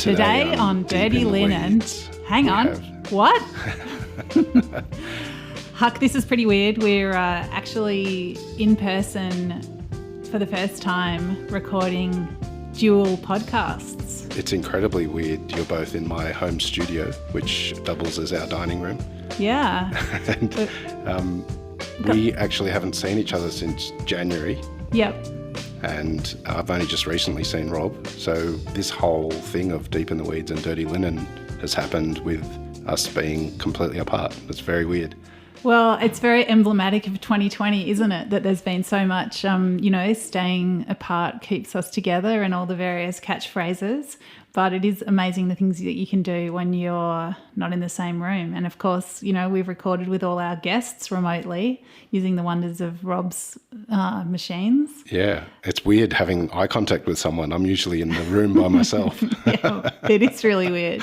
Today on Dirty Linen. Hang on. What? Huck, this is pretty weird. We're actually in person for the first time recording dual podcasts. It's incredibly weird. You're both in my home studio, which doubles as our dining room. Yeah. And we actually haven't seen each other since January. Yep. And I've only just recently seen Rob. So this whole thing of Deep in the Weeds and Dirty Linen has happened with us being completely apart. It's very weird. Well, it's very emblematic of 2020, isn't it? That there's been so much, staying apart keeps us together and all the various catchphrases. But it is amazing the things that you can do when you're not in the same room. And of course, we've recorded with all our guests remotely using the wonders of Rob's machines. Yeah, it's weird having eye contact with someone. I'm usually in the room by myself. Yeah, it is really weird.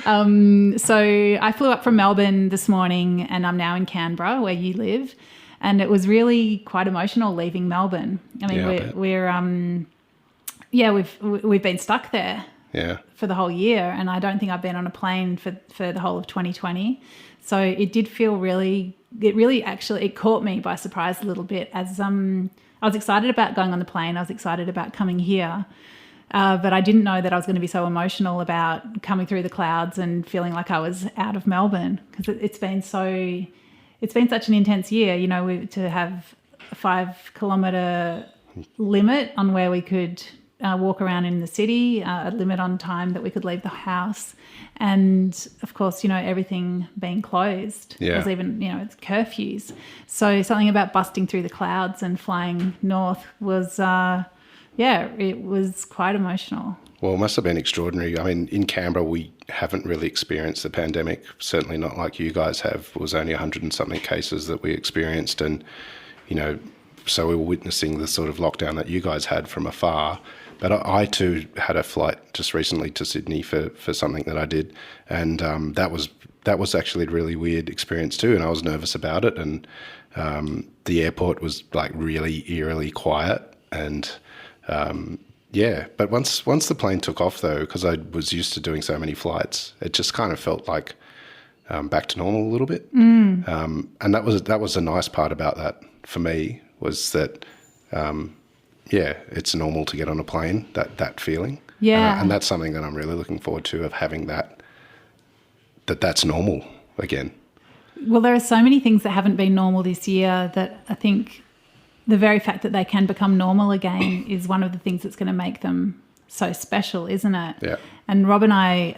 So I flew up from Melbourne this morning and I'm now in Canberra where you live. And it was really quite emotional leaving Melbourne. I mean, we've been stuck there. Yeah. For the whole year, and I don't think I've been on a plane for the whole of 2020. So it did feel it caught me by surprise a little bit as I was excited about going on the plane. I was excited about coming here, but I didn't know that I was going to be so emotional about coming through the clouds and feeling like I was out of Melbourne because it's been such an intense year, to have a 5 kilometre limit on where we could walk around in the city, a limit on time that we could leave the house. And of course, everything being closed. Yeah. There's even, it's curfews. So something about busting through the clouds and flying north was, it was quite emotional. Well, it must have been extraordinary. I mean, in Canberra, we haven't really experienced the pandemic, certainly not like you guys have. It was only 100 and something cases that we experienced. And, so we were witnessing the sort of lockdown that you guys had from afar. But I too had a flight just recently to Sydney for something that I did, and that was actually a really weird experience too. And I was nervous about it, and the airport was like really eerily quiet. And but once the plane took off though, because I was used to doing so many flights, it just kind of felt like back to normal a little bit. And that was a nice part about that for me was that. It's normal to get on a plane, that feeling. Yeah. And that's something that I'm really looking forward to, of having that's normal again. Well, there are so many things that haven't been normal this year that I think the very fact that they can become normal again is one of the things that's going to make them so special, isn't it? Yeah. And Rob and I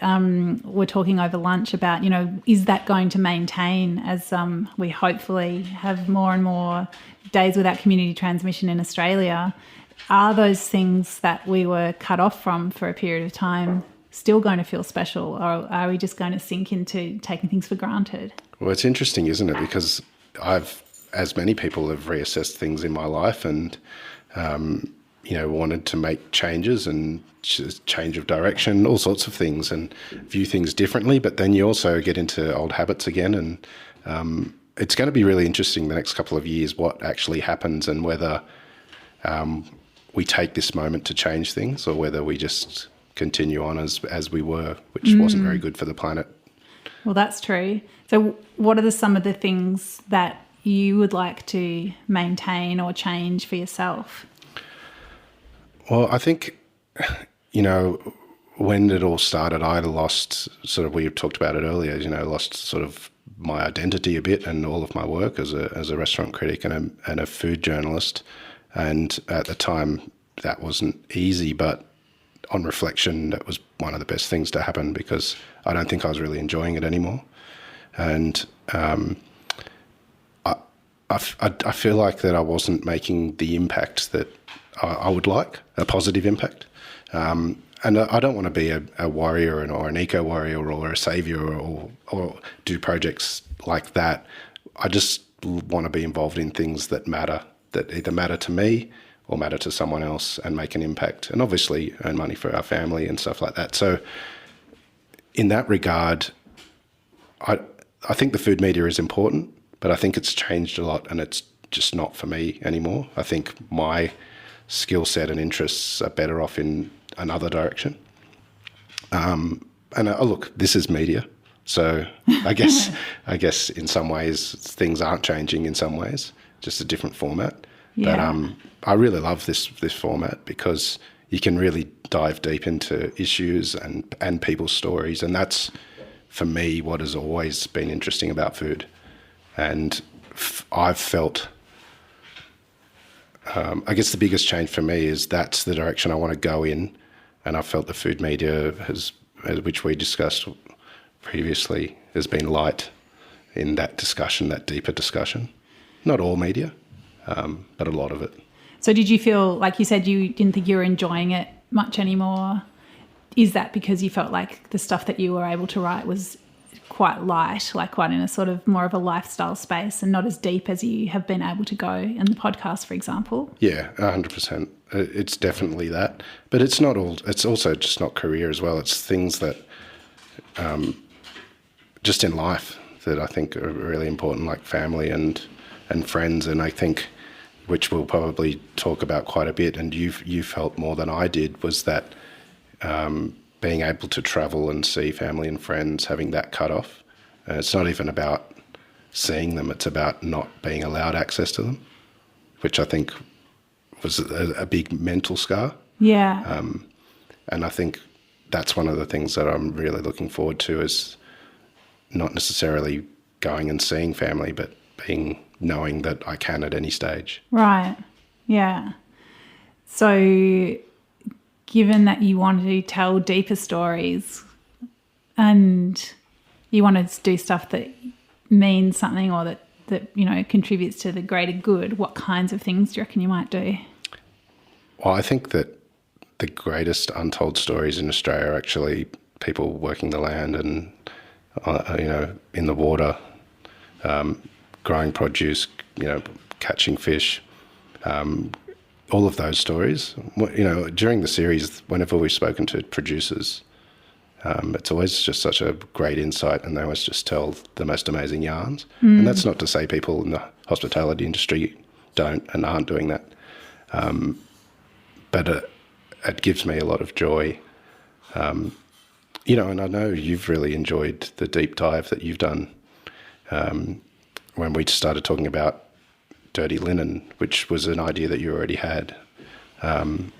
were talking over lunch about, is that going to maintain as we hopefully have more and more days without community transmission in Australia? Are those things that we were cut off from for a period of time still going to feel special, or are we just going to sink into taking things for granted? Well, it's interesting, isn't it? Because I've, as many people, have reassessed things in my life and, wanted to make changes and change of direction, all sorts of things, and view things differently. But then you also get into old habits again, and it's going to be really interesting the next couple of years what actually happens and whether we take this moment to change things or whether we just continue on as we were, which wasn't very good for the planet. Well, that's true. So what are some of the things that you would like to maintain or change for yourself? Well, I think, when it all started, I lost we talked about it earlier, lost sort of my identity a bit and all of my work as a restaurant critic and a food journalist. And at the time, that wasn't easy, but on reflection, that was one of the best things to happen because I don't think I was really enjoying it anymore. And I feel like that I wasn't making the impact that I would like, a positive impact. And I don't want to be a warrior or an eco-warrior or a saviour or do projects like that. I just want to be involved in things that matter, that either matter to me or matter to someone else and make an impact, and obviously earn money for our family and stuff like that. So in that regard, I think the food media is important, but I think it's changed a lot and it's just not for me anymore. I think my skill set and interests are better off in another direction. And look, this is media, so I guess in some ways things aren't changing. In some ways, just a different format. Yeah. But I really love this format because you can really dive deep into issues and people's stories, and that's for me what has always been interesting about food. And I've felt, I guess the biggest change for me is that's the direction I want to go in, and I felt the food media has, which we discussed previously, has been light in that discussion, that deeper discussion. Not all media, but a lot of it. So did you feel, like you said, you didn't think you were enjoying it much anymore? Is that because you felt like the stuff that you were able to write was quite light, like quite in a sort of more of a lifestyle space and not as deep as you have been able to go in the podcast, for example? Yeah, 100%. It's definitely that. But it's not all, it's also just not career as well. It's things that just in life that I think are really important, like family and friends. And I think, which we'll probably talk about quite a bit, and you felt more than I did, was that being able to travel and see family and friends, having that cut off. And it's not even about seeing them, it's about not being allowed access to them, which I think was a big mental scar. Yeah. And I think that's one of the things that I'm really looking forward to, is not necessarily going and seeing family, but knowing that I can at any stage. Right. Yeah. So given that you wanted to tell deeper stories and you wanted to do stuff that means something or that contributes to the greater good, what kinds of things do you reckon you might do? Well, I think that the greatest untold stories in Australia are actually people working the land and, in the water, growing produce, catching fish, all of those stories. During the series, whenever we've spoken to producers, it's always just such a great insight, and they always just tell the most amazing yarns. And that's not to say people in the hospitality industry don't and aren't doing that. But it gives me a lot of joy. And I know you've really enjoyed the deep dive that you've done when we started talking about dirty linen, which was an idea that you already had. The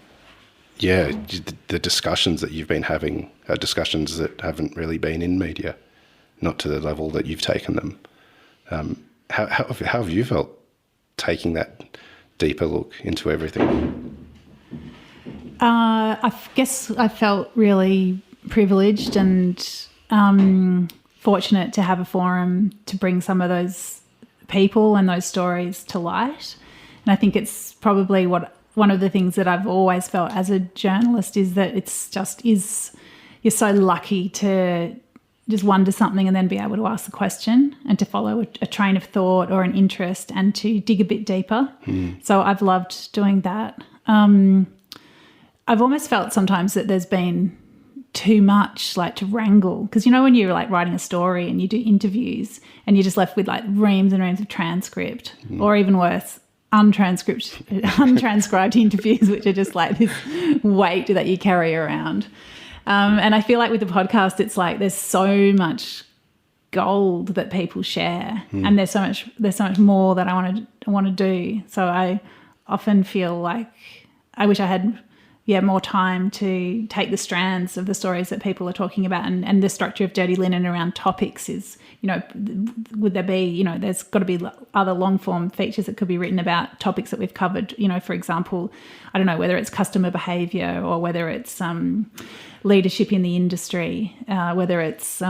discussions that you've been having are discussions that haven't really been in media, not to the level that you've taken them. How have you felt taking that deeper look into everything? I guess I felt really privileged and fortunate to have a forum to bring some of those people and those stories to light. And I think it's probably one of the things that I've always felt as a journalist is that you're so lucky to just wonder something and then be able to ask the question and to follow a train of thought or an interest and to dig a bit deeper. So I've loved doing that. I've almost felt sometimes that there's been too much to wrangle, because when you're writing a story and you do interviews and you're just left with reams and reams of transcript, or even worse, untranscribed interviews, which are just this weight that you carry around. And I feel like with the podcast, it's there's so much gold that people share, and there's so much more that I want to do. So I often feel like I wish I had more time to take the strands of the stories that people are talking about, and the structure of Dirty Linen around topics is, would there be, there's got to be other long form features that could be written about topics that we've covered, for example, I don't know, whether it's customer behaviour or whether it's leadership in the industry, whether it's,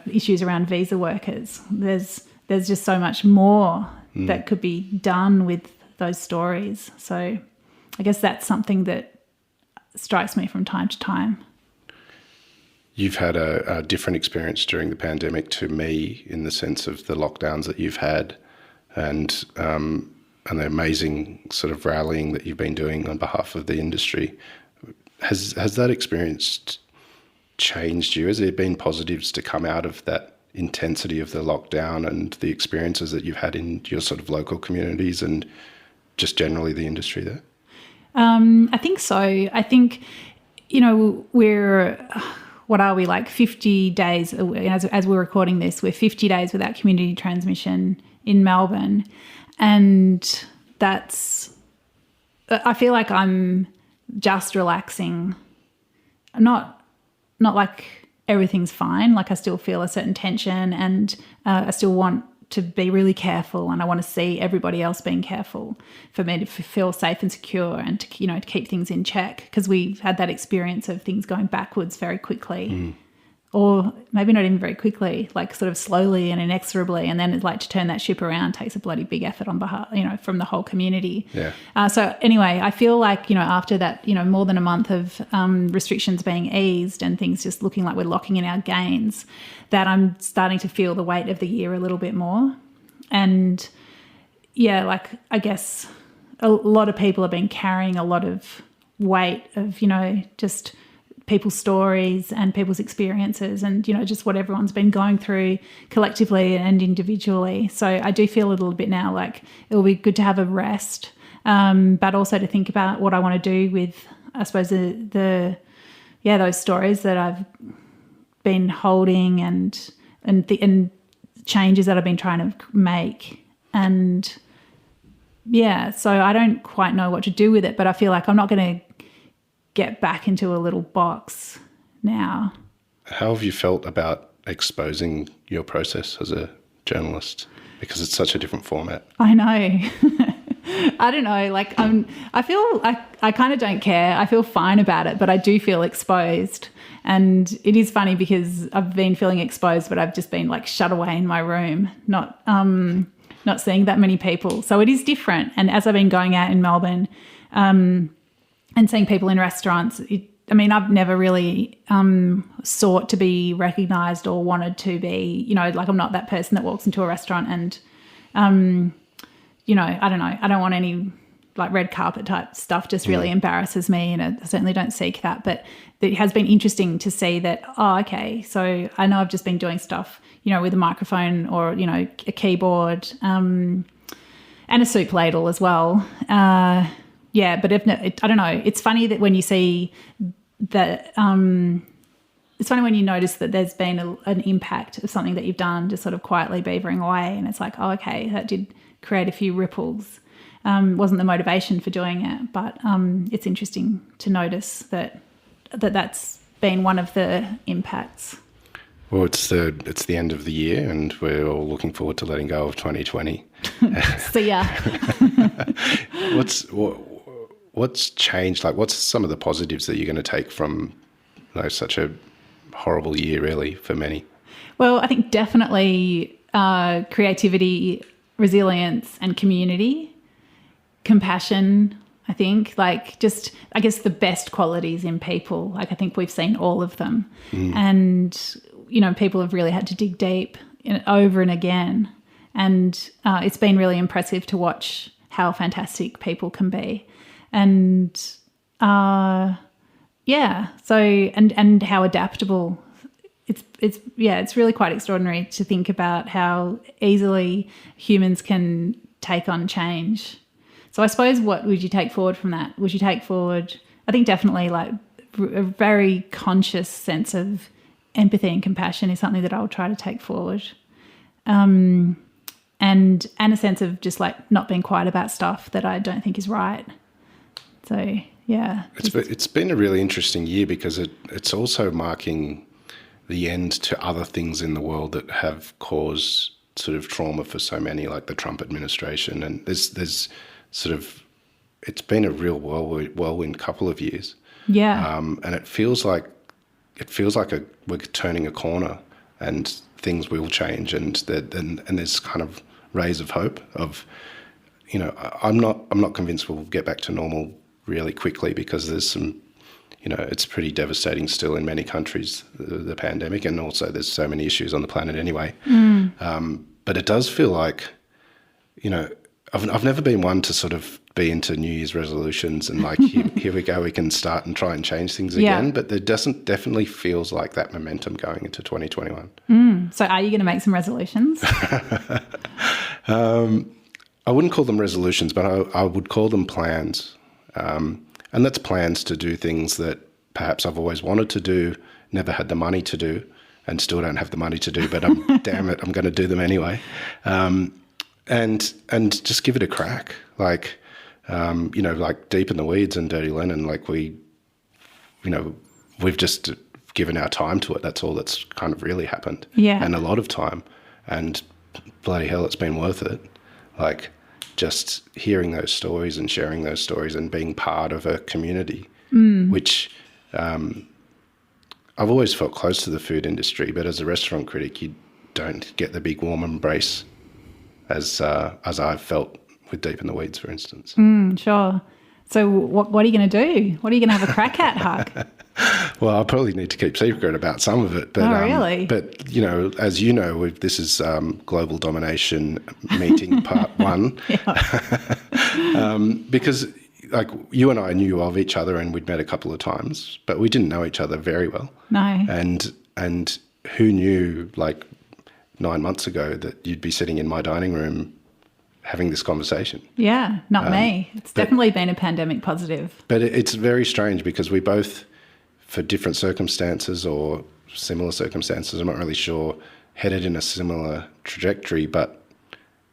issues around visa workers. There's just so much more that could be done with those stories. So I guess that's something that strikes me from time to time. You've had a different experience during the pandemic to me, in the sense of the lockdowns that you've had and the amazing sort of rallying that you've been doing on behalf of the industry. Has that experience changed you? Has there been positives to come out of that intensity of the lockdown and the experiences that you've had in your sort of local communities and just generally the industry there? I think so. I think, one what are we, like 50 days, as we're recording this, we're 50 days without community transmission in Melbourne. And I feel like I'm just relaxing, not like everything's fine. Like I still feel a certain tension, and I still want to be really careful, and I want to see everybody else being careful for me to feel safe and secure, and to keep things in check, because we've had that experience of things going backwards very quickly, or maybe not even very quickly, like sort of slowly and inexorably, and then it's like to turn that ship around takes a bloody big effort on behalf, from the whole community. Yeah. So anyway, I feel like, after that, more than a month of restrictions being eased and things just looking like we're locking in our gains, that I'm starting to feel the weight of the year a little bit more. And yeah, like I guess a lot of people have been carrying a lot of weight of, just people's stories and people's experiences, and just what everyone's been going through collectively and individually. So I do feel a little bit now like it will be good to have a rest, but also to think about what I want to do with, I suppose, those stories that I've been holding and changes that I've been trying to make. And yeah, so I don't quite know what to do with it, but I feel like I'm not going to get back into a little box now. How have you felt about exposing your process as a journalist? Because it's such a different format. I know. I don't know. Like I feel like I kind of don't care. I feel fine about it, but I do feel exposed. And it is funny because I've been feeling exposed, but I've just been like shut away in my room, not seeing that many people. So it is different. And as I've been going out in Melbourne, and seeing people in restaurants, I've never really sought to be recognised or wanted to be, like I'm not that person that walks into a restaurant and, I don't know, I don't want any like red carpet type stuff, just really embarrasses me, and I certainly don't seek that. But it has been interesting to see that, okay, so I know I've just been doing stuff, with a microphone or, a keyboard and a soup ladle as well. Yeah, but I don't know. It's funny that when you see that, it's funny when you notice that there's been an impact of something that you've done just sort of quietly beavering away, and it's like, oh, okay, that did create a few ripples. Wasn't the motivation for doing it, but it's interesting to notice that's been one of the impacts. Well, it's the end of the year, and we're all looking forward to letting go of 2020. See ya. What's changed? Like, what's some of the positives that you're going to take from such a horrible year, really, for many? Well, I think definitely creativity, resilience, and community, compassion. I think I guess the best qualities in people. Like I think we've seen all of them, and people have really had to dig deep over and again, and it's been really impressive to watch how fantastic people can be. And so and how adaptable it's really quite extraordinary to think about how easily humans can take on change. So I suppose, what would you take forward from that? Would you take forward, I think definitely like a very conscious sense of empathy and compassion is something that I'll try to take forward. And a sense of just like not being quiet about stuff that I don't think is right. So yeah, it's been a really interesting year because it's also marking the end to other things in the world that have caused sort of trauma for so many, like the Trump administration, and there's sort of, it's been a real whirlwind couple of years. Yeah, and it feels like we're turning a corner, and things will change, and there's kind of rays of hope of, I'm not convinced we'll get back to normal really quickly, because there's some, it's pretty devastating still in many countries, the pandemic, and also there's so many issues on the planet anyway. But it does feel like, I've never been one to sort of be into New Year's resolutions and like, here we go, we can start and try and change things again. But there definitely feels like that momentum going into 2021. So are you going to make some resolutions? I wouldn't call them resolutions, but I would call them plans. And that's plans to do things that perhaps I've always wanted to do, never had the money to do, and still don't have the money to do, but damn it, I'm going to do them anyway. And just give it a crack. Like, like Deep in the Weeds and Dirty Linen, like we've just given our time to it. That's all that's kind of really happened. Yeah. And a lot of time. And bloody hell, it's been worth it. Like, just hearing those stories and sharing those stories and being part of a community, which I've always felt close to the food industry, but as a restaurant critic, you don't get the big warm embrace as I've felt with Deep in the Weeds, for instance. Sure. So what are you going to do? What are you going to have a crack at, Huck? Well, I'll probably need to keep secret about some of it. But, really? But, as you know, this is Global Domination Meeting Part 1. Because, like, you and I knew of each other and we'd met a couple of times, but we didn't know each other very well. No. And who knew, like, 9 months ago that you'd be sitting in my dining room having this conversation. Yeah, not me. It's definitely been a pandemic positive. But it's very strange because we both, for different circumstances or similar circumstances, I'm not really sure, headed in a similar trajectory, but,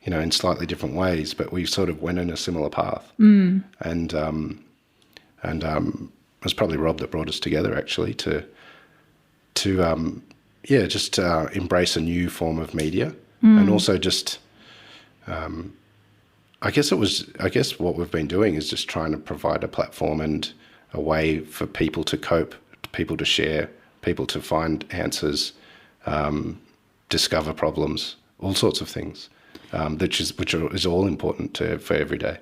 in slightly different ways, but we sort of went in a similar path. And it was probably Rob that brought us together, actually, to embrace a new form of media. And also just, I guess what we've been doing is just trying to provide a platform and a way for people to cope, people to share, people to find answers, discover problems, all sorts of things, which is all important for every day.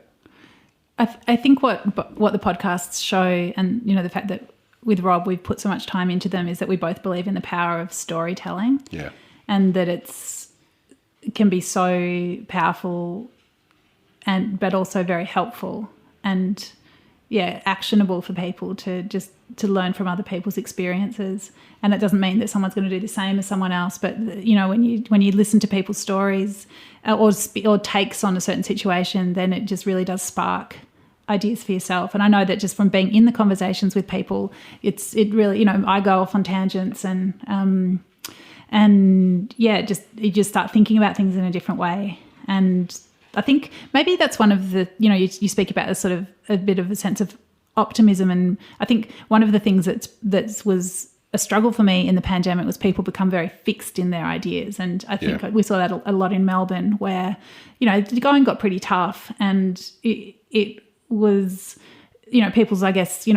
I think what the podcasts show, and the fact that with Rob we've put so much time into them, is that we both believe in the power of storytelling. Yeah. And that it can be so powerful, but also very helpful and actionable for people to learn from other people's experiences. And it doesn't mean that someone's going to do the same as someone else, but when you listen to people's stories or takes on a certain situation, then it just really does spark ideas for yourself. And I know that just from being in the conversations with people, it really, I go off on tangents and you just start thinking about things in a different way. And I think maybe that's one of the, you speak about a sort of a bit of a sense of optimism. And I think one of the things that was a struggle for me in the pandemic was people become very fixed in their ideas. And I think we saw that a lot in Melbourne where, the going got pretty tough and it was, people's, I guess,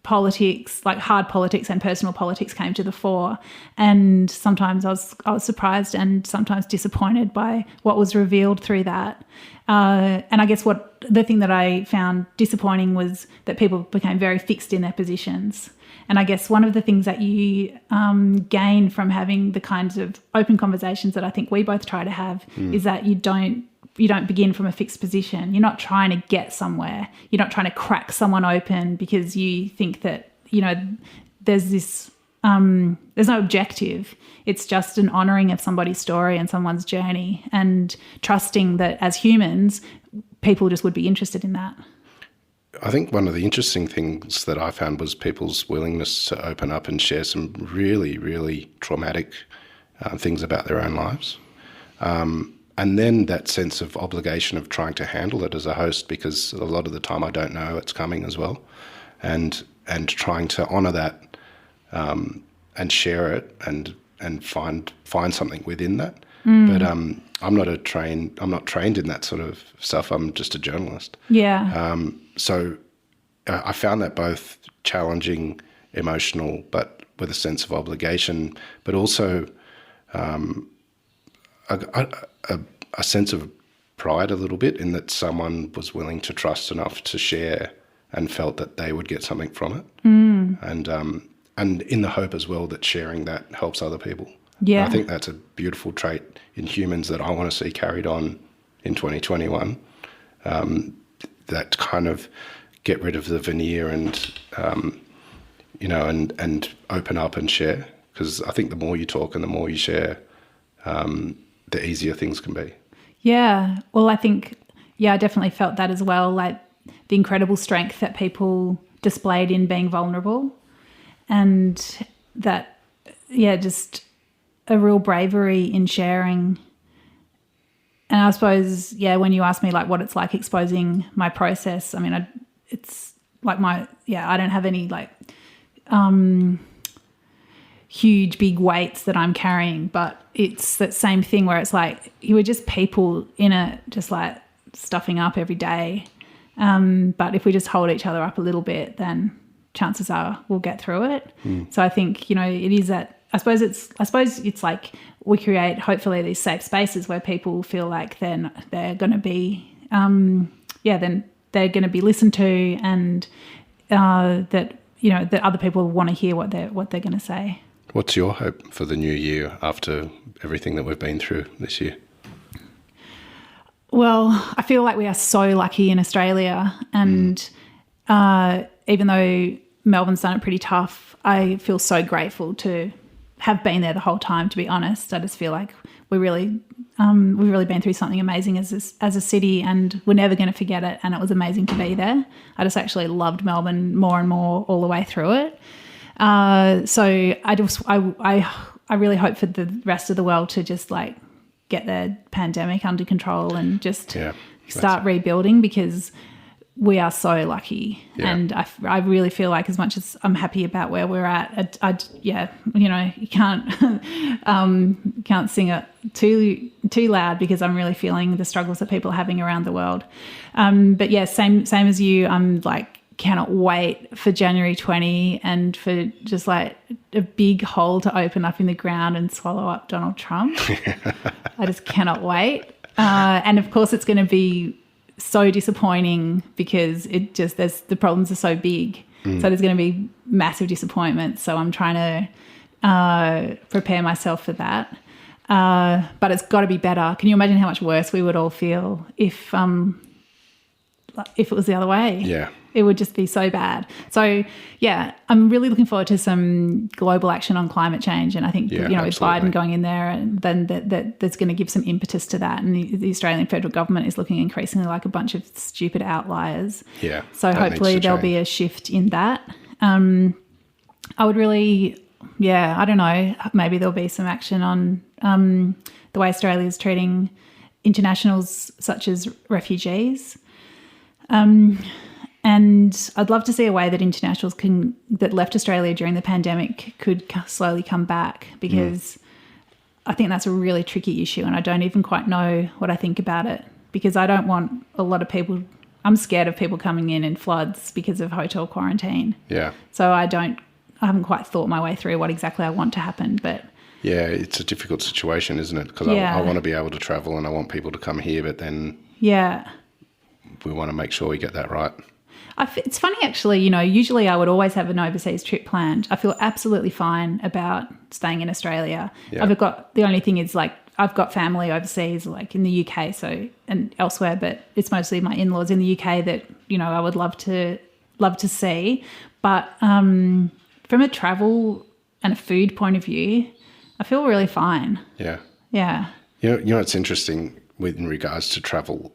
politics, like hard politics and personal politics came to the fore. And sometimes I was surprised and sometimes disappointed by what was revealed through that. And I guess the thing that I found disappointing was that people became very fixed in their positions. And I guess one of the things that you gain from having the kinds of open conversations that I think we both try to have is that you don't begin from a fixed position. You're not trying to get somewhere. You're not trying to crack someone open because you think that, there's this, there's no objective. It's just an honouring of somebody's story and someone's journey and trusting that as humans, people just would be interested in that. I think one of the interesting things that I found was people's willingness to open up and share some really, really traumatic things about their own lives. And then that sense of obligation of trying to handle it as a host, because a lot of the time I don't know it's coming as well, and trying to honour that and share it and find something within that. But I'm not trained in that sort of stuff. I'm just a journalist. Yeah. So I found that both challenging, emotional, but with a sense of obligation, but also a sense of pride a little bit in that someone was willing to trust enough to share and felt that they would get something from it. And in the hope as well that sharing that helps other people. Yeah. And I think that's a beautiful trait in humans that I want to see carried on in 2021. That kind of get rid of the veneer and open up and share. Because I think the more you talk and the more you share, the easier things can be. Yeah. Well, I think, I definitely felt that as well, like the incredible strength that people displayed in being vulnerable, and that, just a real bravery in sharing. And I suppose, when you ask me like what it's like exposing my process, I mean, it's like I don't have any like huge big weights that I'm carrying, but it's that same thing where it's like you were just people in it, just like stuffing up every day. But if we just hold each other up a little bit, then chances are we'll get through it. So I think, it is that, I suppose it's like we create hopefully these safe spaces where people feel like then they're going to be, then they're going to be listened to, and that other people want to hear what they're going to say. What's your hope for the new year after everything that we've been through this year? Well, I feel like we are so lucky in Australia, and even though Melbourne's done it pretty tough, I feel so grateful to have been there the whole time, to be honest. I just feel like we've really been through something amazing as a city, and we're never going to forget it, and it was amazing to be there. I just actually loved Melbourne more and more all the way through it. So I really hope for the rest of the world to just like get their pandemic under control and just start rebuilding, because we are so lucky. And I really feel like, as much as I'm happy about where we're at, you can't sing it too loud, because I'm really feeling the struggles that people are having around the world. But same as you, I'm like, cannot wait for January 20 and for just like a big hole to open up in the ground and swallow up Donald Trump. I just cannot wait. And of course it's going to be so disappointing, because the problems are so big. So there's going to be massive disappointment. So I'm trying to prepare myself for that. But it's got to be better. Can you imagine how much worse we would all feel if it was the other way? Yeah. It would just be so bad. So, I'm really looking forward to some global action on climate change. And I think, with Biden going in there, and then that's going to give some impetus to that. And the Australian federal government is looking increasingly like a bunch of stupid outliers. Yeah. So hopefully there'll be a shift in that. I would really, I don't know, maybe there'll be some action on the way Australia is treating internationals such as refugees. And I'd love to see a way that internationals that left Australia during the pandemic could slowly come back, because I think that's a really tricky issue, and I don't even quite know what I think about it, because I don't want a lot of people. I'm scared of people coming in floods because of hotel quarantine. Yeah. So I haven't quite thought my way through what exactly I want to happen, but. Yeah, it's a difficult situation, isn't it? Because I want to be able to travel and I want people to come here, but then. Yeah. We want to make sure we get that right. It's funny, actually, usually I would always have an overseas trip planned. I feel absolutely fine about staying in Australia. Yeah. The only thing is, like, I've got family overseas, like in the UK, and elsewhere, but it's mostly my in-laws in the UK that, I would love to see. But from a travel and a food point of view, I feel really fine. Yeah. Yeah. It's interesting in regards to travel.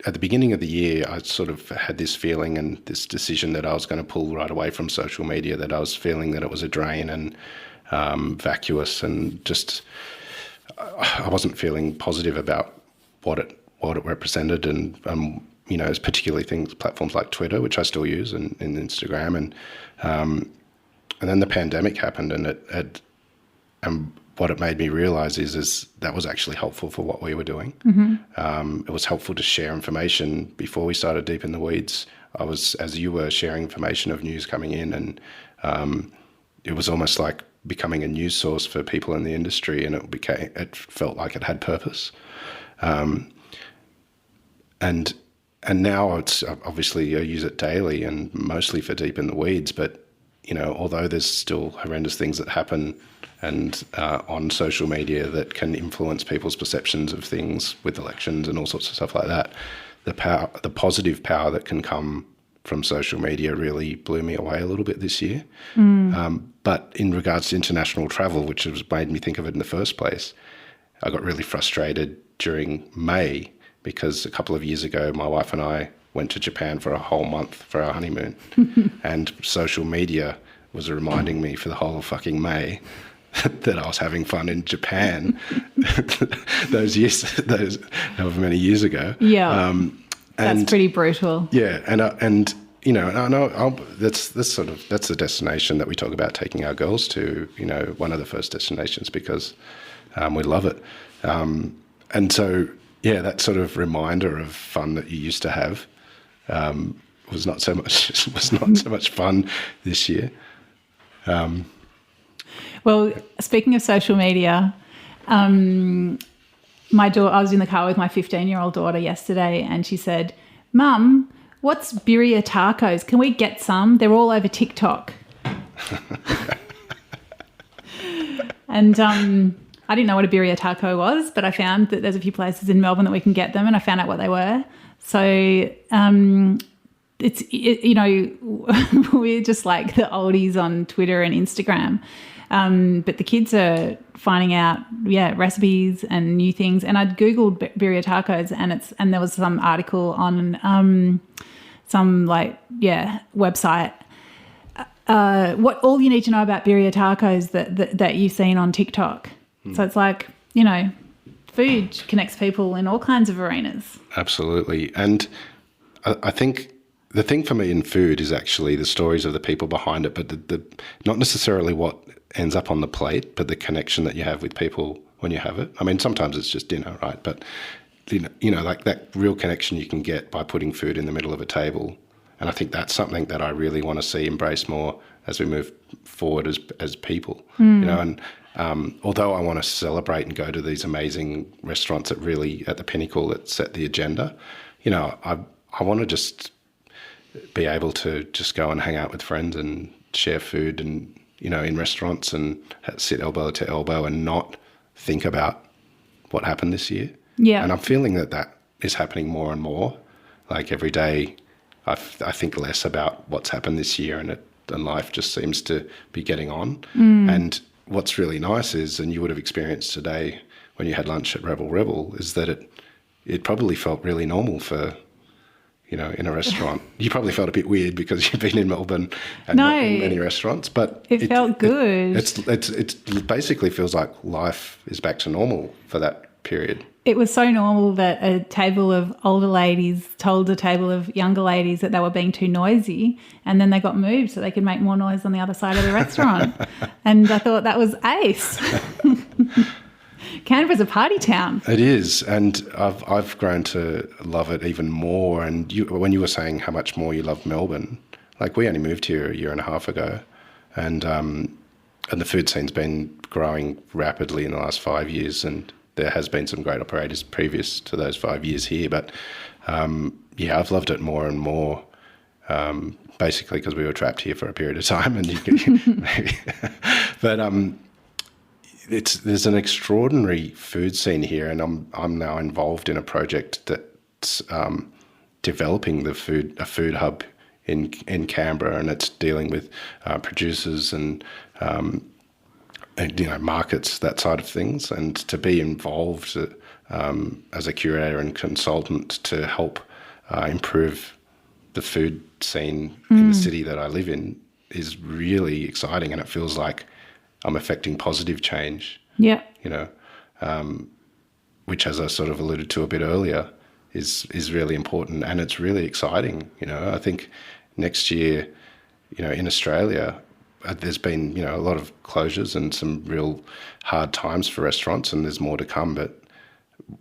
At the beginning of the year, I sort of had this feeling and this decision that I was going to pull right away from social media, that I was feeling that it was a drain and vacuous, and just I wasn't feeling positive about what it represented, and particularly platforms like Twitter, which I still use, and Instagram, and then the pandemic happened, and what it made me realise is that was actually helpful for what we were doing. Mm-hmm. It was helpful to share information before we started deep in the weeds. I was, as you were, sharing information of news coming in, and it was almost like becoming a news source for people in the industry, and it felt like it had purpose. And now it's obviously I use it daily and mostly for deep in the weeds, but although there's still horrendous things that happen and on social media that can influence people's perceptions of things with elections and all sorts of stuff like that, the positive power that can come from social media really blew me away a little bit this year. But in regards to international travel, which has made me think of it in the first place, I got really frustrated during May because a couple of years ago, my wife and I went to Japan for a whole month for our honeymoon. And social media was reminding me for the whole of fucking May that I was having fun in Japan those however many years ago. Yeah. That's pretty brutal. Yeah. And you know, I know that's the destination that we talk about taking our girls to, you know, one of the first destinations, because we love it. And so, yeah, that sort of reminder of fun that you used to have was not so much fun this year. Well, speaking of social media, my daughter, I was in the car with my 15-year-old daughter yesterday, and she said, "Mum, what's birria tacos? Can we get some? They're all over TikTok." And I didn't know what a birria taco was, but I found that there's a few places in Melbourne that we can get them, and I found out what they were. So you know, we're just like the oldies on Twitter and Instagram. But the kids are finding out, recipes and new things. And I'd Googled birria tacos, and there was some article on some website. What all you need to know about birria tacos that you've seen on TikTok. So it's like, you know, food connects people in all kinds of arenas. Absolutely. And I think the thing for me in food is actually the stories of the people behind it, but the not necessarily what ends up on the plate, but the connection that you have with people when you have it. I mean, sometimes it's just dinner, right? But, you know, like that real connection you can get by putting food in the middle of a table. And I think that's something that I really want to see embraced more as we move forward as people, you know. And although I want to celebrate and go to these amazing restaurants that really at the pinnacle that set the agenda, you know, I want to just be able to just go and hang out with friends and share food and, you know, in restaurants and sit elbow to elbow and not think about what happened this year. Yeah. And I'm feeling that is happening more and more. Like every day I think less about what's happened this year, and life just seems to be getting on. And what's really nice is, and you would have experienced today when you had lunch at Rebel, is that it probably felt really normal for, you know, in a restaurant. You probably felt a bit weird because you've been in Melbourne and not in many restaurants, but it felt good. It basically feels like life is back to normal for that period. It was so normal that a table of older ladies told a table of younger ladies that they were being too noisy, and then they got moved so they could make more noise on the other side of the restaurant. And I thought that was ace. Canberra's a party town. It is, and I've grown to love it even more. And when you were saying how much more you love Melbourne, like we only moved here a year and a half ago, and the food scene's been growing rapidly in the last 5 years, and there has been some great operators previous to those 5 years here. But I've loved it more and more. Basically because we were trapped here for a period of time, and you can maybe, but there's an extraordinary food scene here, and I'm now involved in a project that's developing a food hub in Canberra, and it's dealing with producers and you know, markets, that side of things, and to be involved as a curator and consultant to help improve the food scene in the city that I live in is really exciting, and it feels like I'm affecting positive change. Yeah. You know, which, as I sort of alluded to a bit earlier, is really important, and it's really exciting. You know, I think next year, you know, in Australia, there's been, you know, a lot of closures and some real hard times for restaurants, and there's more to come. But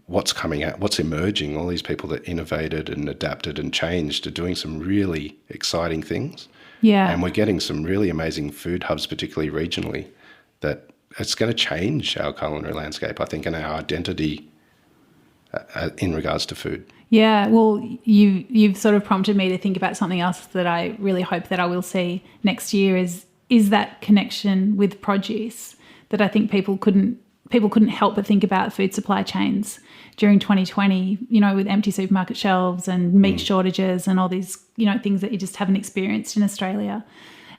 what's coming out, what's emerging, all these people that innovated and adapted and changed are doing some really exciting things. Yeah. And we're getting some really amazing food hubs, particularly regionally, that it's going to change our culinary landscape, I think, and our identity in regards to food. Yeah, well, you've sort of prompted me to think about something else that I really hope that I will see next year is that connection with produce that I think people couldn't help but think about food supply chains during 2020, you know, with empty supermarket shelves and meat shortages and all these, you know, things that you just haven't experienced in Australia.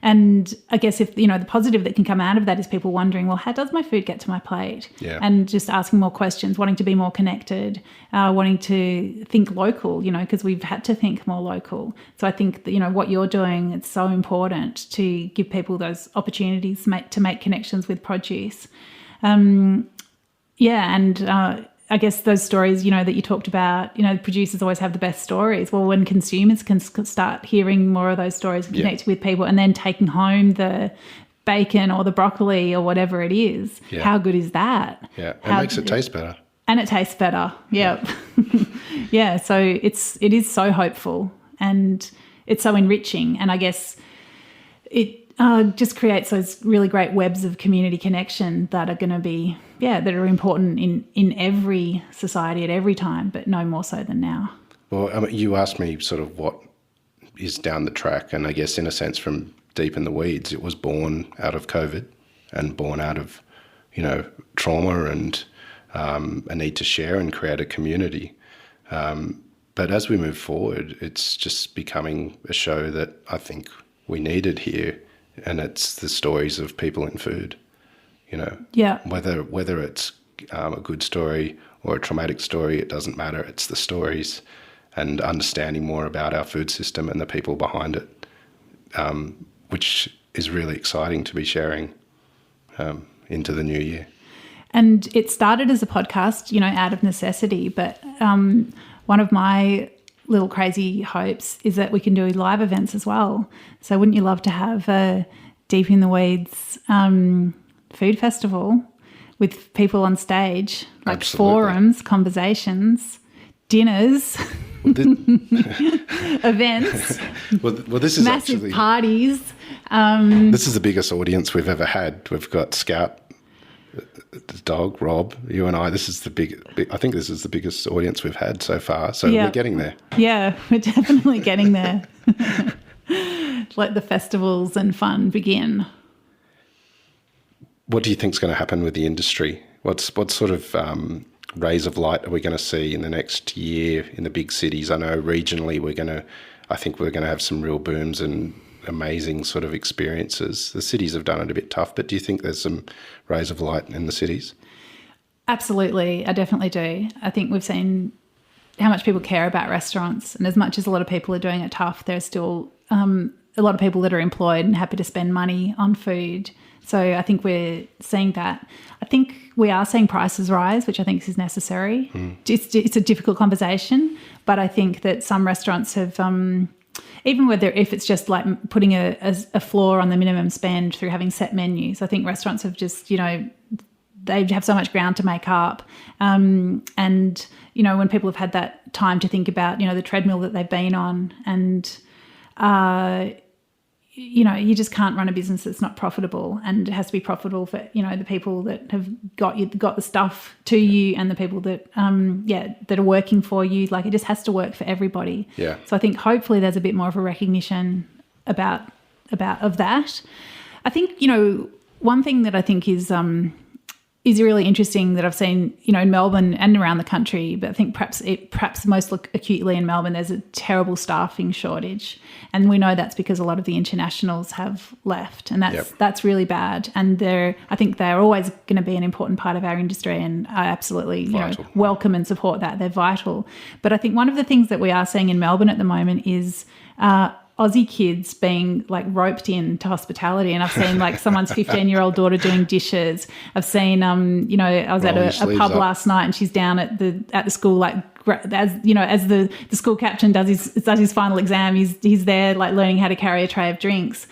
And I guess if, the positive that can come out of that is people wondering, well, how does my food get to my plate? Yeah. And just asking more questions, wanting to be more connected, wanting to think local, because we've had to think more local. So I think that, what you're doing, it's so important to give people those opportunities to make connections with produce. I guess those stories, that you talked about, producers always have the best stories. Well, when consumers can start hearing more of those stories and connecting with people and then taking home the bacon or the broccoli or whatever it is, how good is that? Yeah, it makes it taste better. And it tastes better, yeah. Yeah, so it is so hopeful and it's so enriching. And I guess it just creates those really great webs of community connection that are going to be, that are important in every society at every time, but no more so than now. Well, you asked me sort of what is down the track, and I guess in a sense from deep in the weeds, it was born out of COVID and born out of, trauma and a need to share and create a community. But as we move forward, it's just becoming a show that I think we needed here. And it's the stories of people in food, whether it's a good story or a traumatic story, it doesn't matter. It's the stories and understanding more about our food system and the people behind it, which is really exciting to be sharing into the new year. And it started as a podcast, out of necessity. But one of my little crazy hopes is that we can do live events as well. So wouldn't you love to have a Deep in the Weeds food festival with people on stage, like Absolutely. Forums, conversations, dinners, events, well, this is massive actually parties. This is the biggest audience we've ever had. We've got Scout, the dog, Rob, you and I. This is I think this is the biggest audience we've had so far. So we're getting there. Yeah, we're definitely getting there. Let the festivals and fun begin. What do you think is going to happen with the industry? What sort of rays of light are we going to see in the next year in the big cities? I know regionally I think we're going to have some real booms and amazing sort of experiences. The cities have done it a bit tough, but do you think there's some rays of light in the cities? Absolutely, I definitely do. I think we've seen how much people care about restaurants, and as much as a lot of people are doing it tough, there's still a lot of people that are employed and happy to spend money on food. So I think we're seeing that. I think we are seeing prices rise, which I think is necessary. It's a difficult conversation, but I think that some restaurants have, even if it's just like putting a floor on the minimum spend through having set menus, I think restaurants have just, they have so much ground to make up. And, when people have had that time to think about, the treadmill that they've been on and, you just can't run a business that's not profitable, and it has to be profitable for, the people that have got the stuff to you and the people that, that are working for you. Like, it just has to work for everybody. Yeah. So I think hopefully there's a bit more of a recognition of that. I think, one thing that I think is really interesting that I've seen, in Melbourne and around the country, but I think perhaps most acutely in Melbourne, there's a terrible staffing shortage. And we know that's because a lot of the internationals have left, and that's really bad. And I think they're always going to be an important part of our industry, and I absolutely welcome and support that. They're vital. But I think one of the things that we are seeing in Melbourne at the moment is Aussie kids being like roped into hospitality, and I've seen like someone's 15-year-old daughter doing dishes. I've seen, I was at a pub last night, and she's down at the school, like as the school captain does his final exam, he's there like learning how to carry a tray of drinks.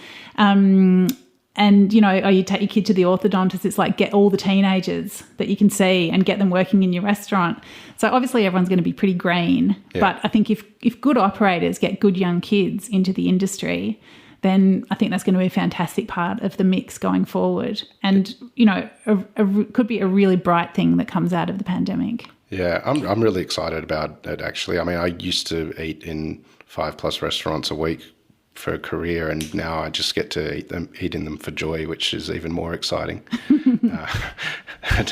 And, you take your kid to the orthodontist, it's like get all the teenagers that you can see and get them working in your restaurant. So obviously everyone's going to be pretty green. Yeah. But I think if good operators get good young kids into the industry, then I think that's going to be a fantastic part of the mix going forward. And, could be a really bright thing that comes out of the pandemic. Yeah, I'm really excited about it, actually. I mean, I used to eat in 5+ restaurants a week for a career, and now I just get to eat in them for joy, which is even more exciting. I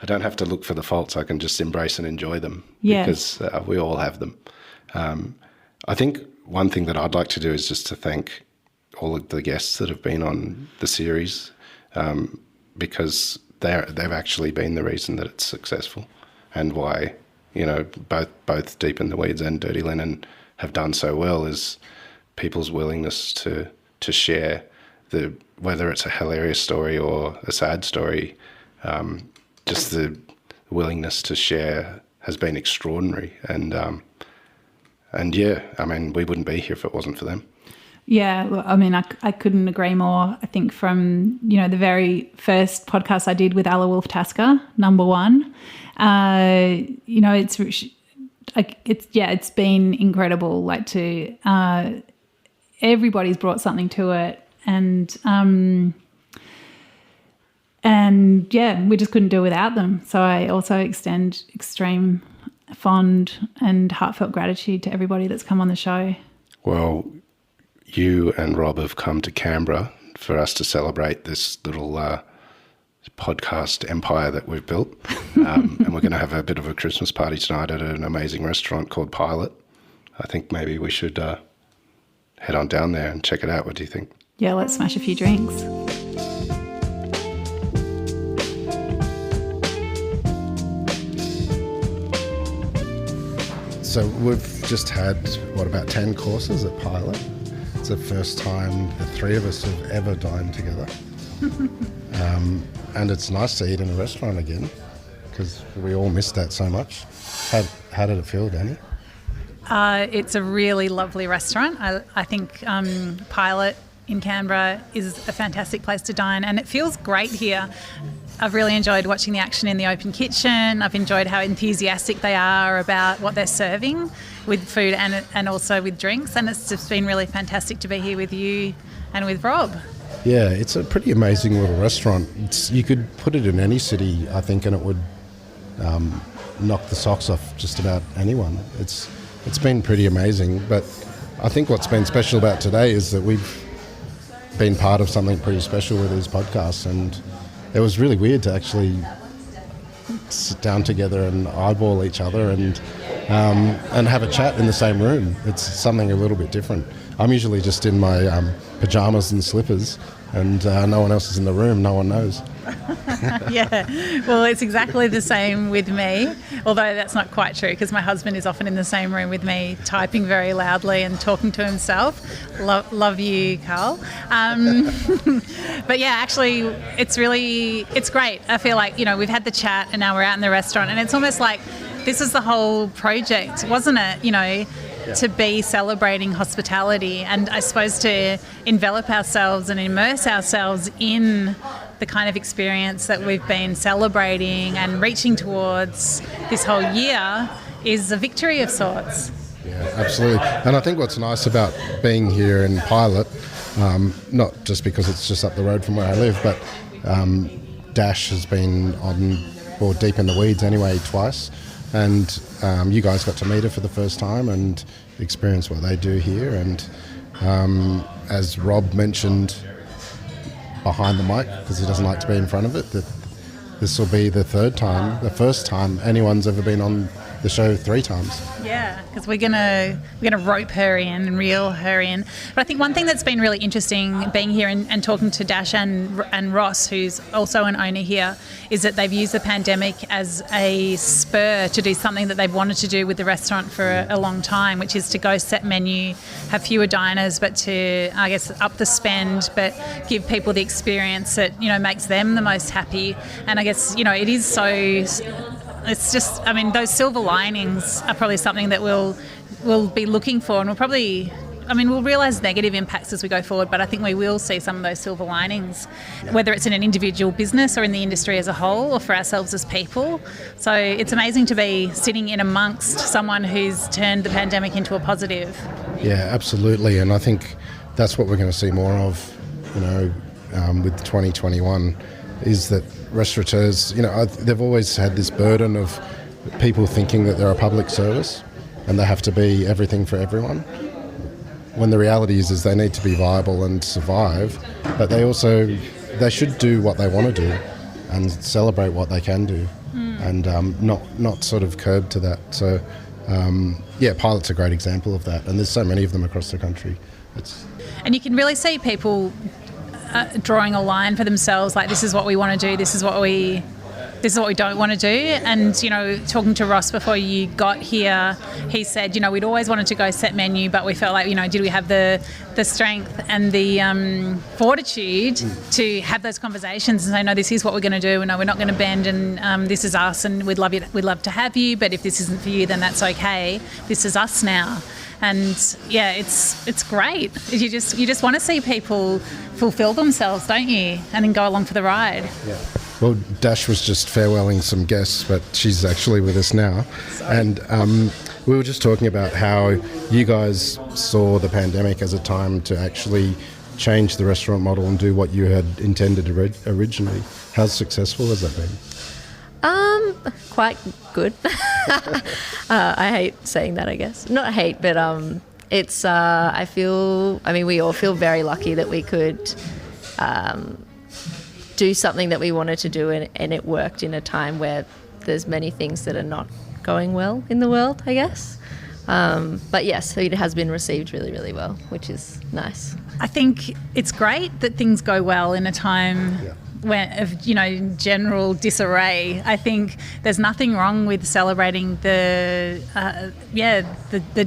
don't have to look for the faults. I can just embrace and enjoy them because we all have them. I think one thing that I'd like to do is just to thank all of the guests that have been on the series, because they've actually been the reason that it's successful, and why, you know, both Deep in the Weeds and Dirty Linen have done so well is people's willingness to share whether it's a hilarious story or a sad story, just the willingness to share has been extraordinary. And yeah, I mean, we wouldn't be here if it wasn't for them. Yeah, well, I mean, I couldn't agree more. I think from, you know, the very first podcast I did with Alla Wolf Tasker, number 1, you know, it's been incredible. Like everybody's brought something to it, and yeah, we just couldn't do it without them. So I also extend extreme fond and heartfelt gratitude to everybody that's come on the show. Well, you and Rob have come to Canberra for us to celebrate this little podcast empire that we've built. And we're going to have a bit of a Christmas party tonight at an amazing restaurant called Pilot. I think maybe we should head on down there and check it out. What do you think? Yeah, let's smash a few drinks. So we've just had, about 10 courses at Pilot. It's the first time the 3 of us have ever dined together. And it's nice to eat in a restaurant again, because we all missed that so much. How did it feel, Dani? It's a really lovely restaurant. I think Pilot in Canberra is a fantastic place to dine, and it feels great here. I've really enjoyed watching the action in the open kitchen. I've enjoyed how enthusiastic they are about what they're serving with food and also with drinks, and it's just been really fantastic to be here with you and with Rob. Yeah, it's a pretty amazing little restaurant. You could put it in any city, I think, and it would knock the socks off just about anyone. It's been pretty amazing, but I think what's been special about today is that we've been part of something pretty special with these podcasts, and it was really weird to actually sit down together and eyeball each other and have a chat in the same room. It's something a little bit different. I'm usually just in my pajamas and slippers, and no one else is in the room. No one knows. Yeah, well, it's exactly the same with me, although that's not quite true, because my husband is often in the same room with me, typing very loudly and talking to himself. Love you, Carl. But yeah, actually, it's great. I feel like, you know, we've had the chat and now we're out in the restaurant, and it's almost like this is the whole project, wasn't it? You know, to be celebrating hospitality, and I suppose to envelop ourselves and immerse ourselves in the kind of experience that we've been celebrating and reaching towards this whole year is a victory of sorts. Yeah, absolutely. And I think what's nice about being here in Pilot, not just because it's just up the road from where I live, but Dash has been on Deep in the Weeds anyway twice, and you guys got to meet her for the first time and experience what they do here. And as Rob mentioned behind the mic, because he doesn't like to be in front of it, that this will be the first time anyone's ever been on the show 3 times. Yeah, because we're gonna rope her in and reel her in. But I think one thing that's been really interesting being here and talking to Dash and Ross, who's also an owner here, is that they've used the pandemic as a spur to do something that they've wanted to do with the restaurant for a long time, which is to go set menu, have fewer diners, but to, I guess, up the spend, but give people the experience that, you know, makes them the most happy. And I guess, you know, it is so... It's just, I mean, those silver linings are probably something that we'll be looking for, and we'll realise negative impacts as we go forward, but I think we will see some of those silver linings, whether it's in an individual business or in the industry as a whole, or for ourselves as people. So it's amazing to be sitting in amongst someone who's turned the pandemic into a positive. Yeah, absolutely, and I think that's what we're going to see more of, you know, with 2021, is that restaurateurs, you know, they've always had this burden of people thinking that they're a public service and they have to be everything for everyone, when the reality is they need to be viable and survive, but they should do what they want to do and celebrate what they can do, and not sort of curb to that. So yeah, Pilot's a great example of that, and there's so many of them across the country. And you can really see people drawing a line for themselves, like this is what we want to do, this is what we don't want to do. And, you know, talking to Ross before you got here, he said, you know, we'd always wanted to go set menu, but we felt like, you know, did we have the strength and the fortitude to have those conversations and say, no, this is what we're going to do, and no, we're not going to bend, and this is us, and we'd love to have you, but if this isn't for you, then that's okay. This is us now. And yeah, it's great. You just want to see people fulfill themselves, don't you? And then go along for the ride. Yeah. Well, Dash was just farewelling some guests, but she's actually with us now. Sorry. And we were just talking about how you guys saw the pandemic as a time to actually change the restaurant model and do what you had intended originally. How successful has that been? Quite good. I hate saying that, I guess. Not hate, but it's, we all feel very lucky that we could do something that we wanted to do, and it worked in a time where there's many things that are not going well in the world, I guess. But yes, it has been received really, really well, which is nice. I think it's great that things go well in a time of, you know, general disarray. I think there's nothing wrong with celebrating the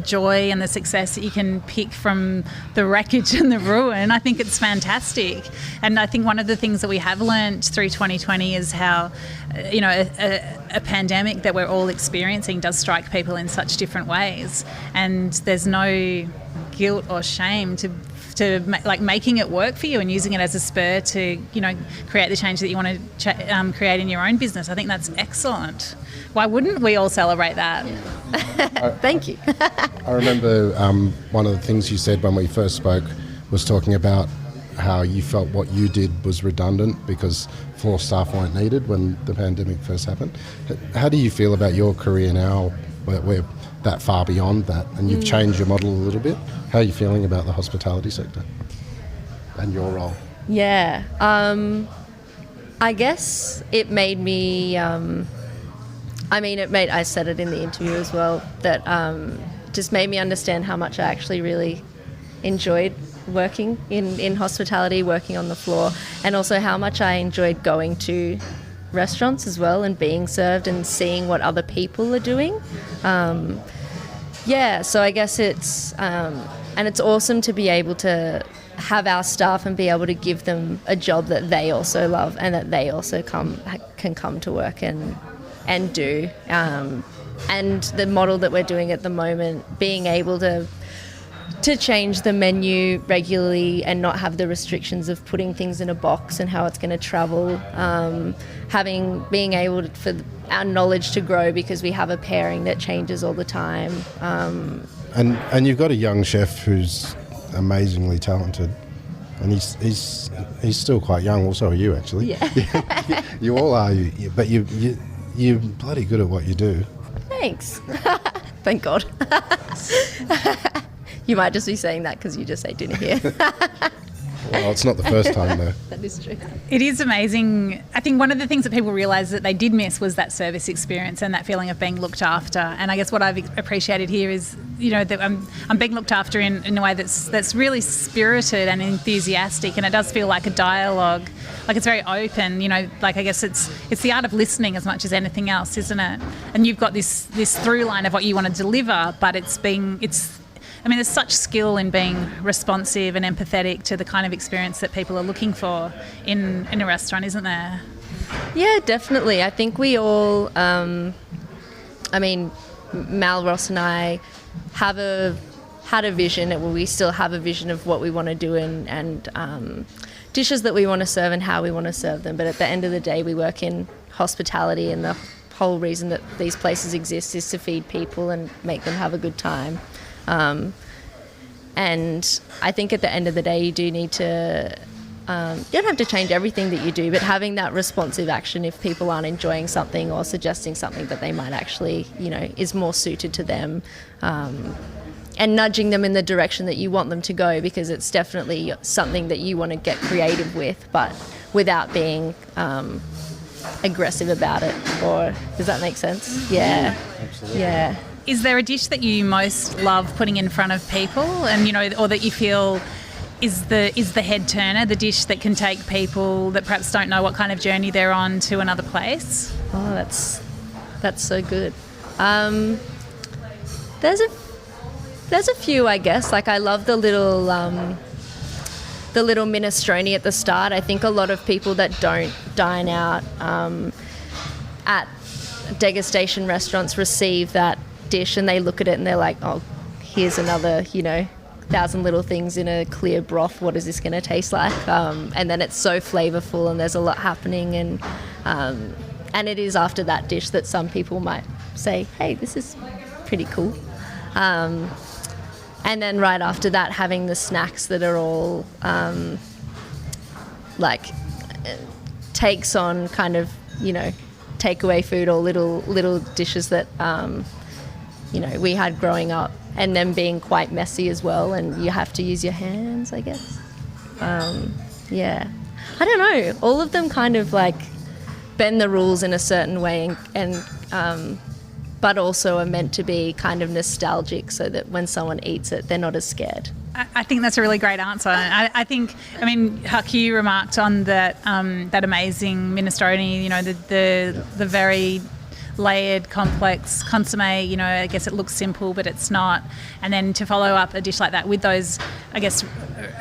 joy and the success that you can pick from the wreckage and the ruin. I think it's fantastic. And I think one of the things that we have learnt through 2020 is how, you know, a pandemic that we're all experiencing does strike people in such different ways. And there's no guilt or shame to making it work for you and using it as a spur to, you know, create the change that you want to create in your own business. I think that's excellent. Why wouldn't we all celebrate that? Thank you. I remember one of the things you said when we first spoke was talking about how you felt what you did was redundant because floor staff weren't needed when the pandemic first happened. How do you feel about your career now, where we're that far beyond that, and you've changed your model a little bit? How are you feeling about the hospitality sector and your role? Yeah, I guess it made me, I said it in the interview as well, that just made me understand how much I actually really enjoyed working in hospitality, working on the floor, and also how much I enjoyed going to restaurants as well and being served and seeing what other people are doing. So I guess it's and it's awesome to be able to have our staff and be able to give them a job that they also love and that they also can come to work and do. And the model that we're doing at the moment, being able to change the menu regularly and not have the restrictions of putting things in a box and how it's going to travel, being able for our knowledge to grow because we have a pairing that changes all the time. And you've got a young chef who's amazingly talented, and he's still quite young. Well, so are you actually. Yeah. You all are, but you're bloody good at what you do. Thanks. Thank God. You might just be saying that because you just ate dinner here. Well, it's not the first time though. That is true. It is amazing. I think one of the things that people realise that they did miss was that service experience and that feeling of being looked after. And I guess what I've appreciated here is, you know, that I'm being looked after in a way that's really spirited and enthusiastic, and it does feel like a dialogue. Like it's very open, you know, like I guess it's the art of listening as much as anything else, isn't it? And you've got this through line of what you want to deliver, but there's such skill in being responsive and empathetic to the kind of experience that people are looking for in a restaurant, isn't there? Yeah, definitely. I think we all, Mal, Ross and I had a vision, and we still have a vision of what we want to do and dishes that we want to serve and how we want to serve them. But at the end of the day, we work in hospitality, and the whole reason that these places exist is to feed people and make them have a good time. And I think at the end of the day, you do need to, you don't have to change everything that you do, but having that responsive action if people aren't enjoying something or suggesting something that they might actually, you know, is more suited to them, and nudging them in the direction that you want them to go, because it's definitely something that you want to get creative with, but without being aggressive about it. Or does that make sense? Yeah. Absolutely. Yeah. Is there a dish that you most love putting in front of people, and, you know, or that you feel is the head turner, the dish that can take people that perhaps don't know what kind of journey they're on to another place? Oh, that's so good. There's a few, I guess. Like, I love the little minestrone at the start. I think a lot of people that don't dine out at degustation restaurants receive that dish and they look at it and they're like, oh, here's another, 1,000 little things in a clear broth. What is this going to taste like? And then it's so flavorful and there's a lot happening, and it is after that dish that some people might say, hey, this is pretty cool. And then right after that, having the snacks that are all takes on kind of, takeaway food or little dishes that, we had growing up, and them being quite messy as well, and you have to use your hands, I guess. Yeah. I don't know. All of them kind of like bend the rules in a certain way and but also are meant to be kind of nostalgic so that when someone eats it, they're not as scared. I think that's a really great answer. I think, Huck, you remarked on that that amazing minestrone, the very layered, complex consomme, I guess it looks simple, but it's not. And then to follow up a dish like that with those, I guess,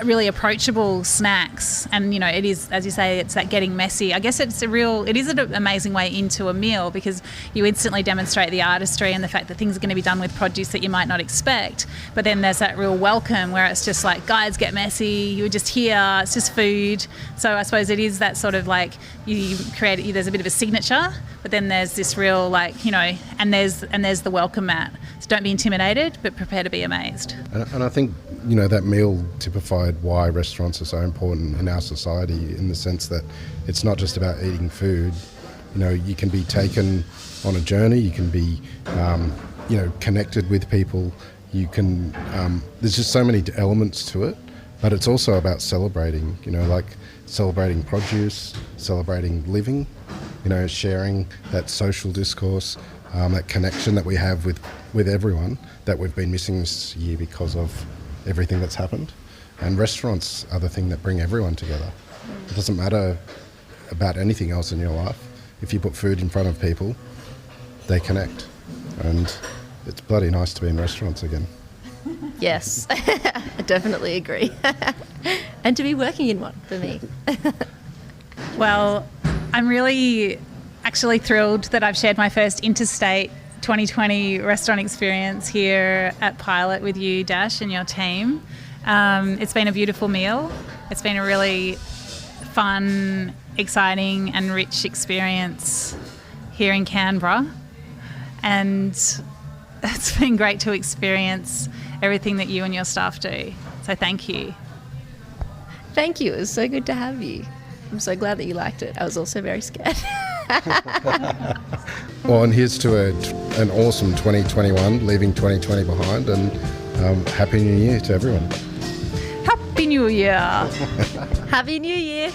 really approachable snacks. And, it is, as you say, it's that getting messy. I guess it is an amazing way into a meal, because you instantly demonstrate the artistry and the fact that things are going to be done with produce that you might not expect. But then there's that real welcome where it's just like, guys, get messy. You're just here. It's just food. So I suppose it is that sort of like you create, there's a bit of a signature, but then there's this real and there's the welcome mat. So don't be intimidated, but prepare to be amazed. And I think, that meal typified why restaurants are so important in our society, in the sense that it's not just about eating food. You can be taken on a journey, you can be, connected with people, you can, there's just so many elements to it, but it's also about celebrating, like celebrating produce, celebrating living, sharing that social discourse, that connection that we have with everyone that we've been missing this year because of everything that's happened. And restaurants are the thing that bring everyone together. It doesn't matter about anything else in your life. If you put food in front of people, they connect. And it's bloody nice to be in restaurants again. Yes, I definitely agree. And to be working in one for me. Well, I'm really actually thrilled that I've shared my first interstate 2020 restaurant experience here at Pilot with you, Dash, and your team. It's been a beautiful meal. It's been a really fun, exciting and rich experience here in Canberra. And it's been great to experience everything that you and your staff do. So thank you. Thank you. It was so good to have you. I'm so glad that you liked it. I was also very scared. Well, and here's to an awesome 2021, leaving 2020 behind, and Happy New Year to everyone. Happy New Year. Happy New Year.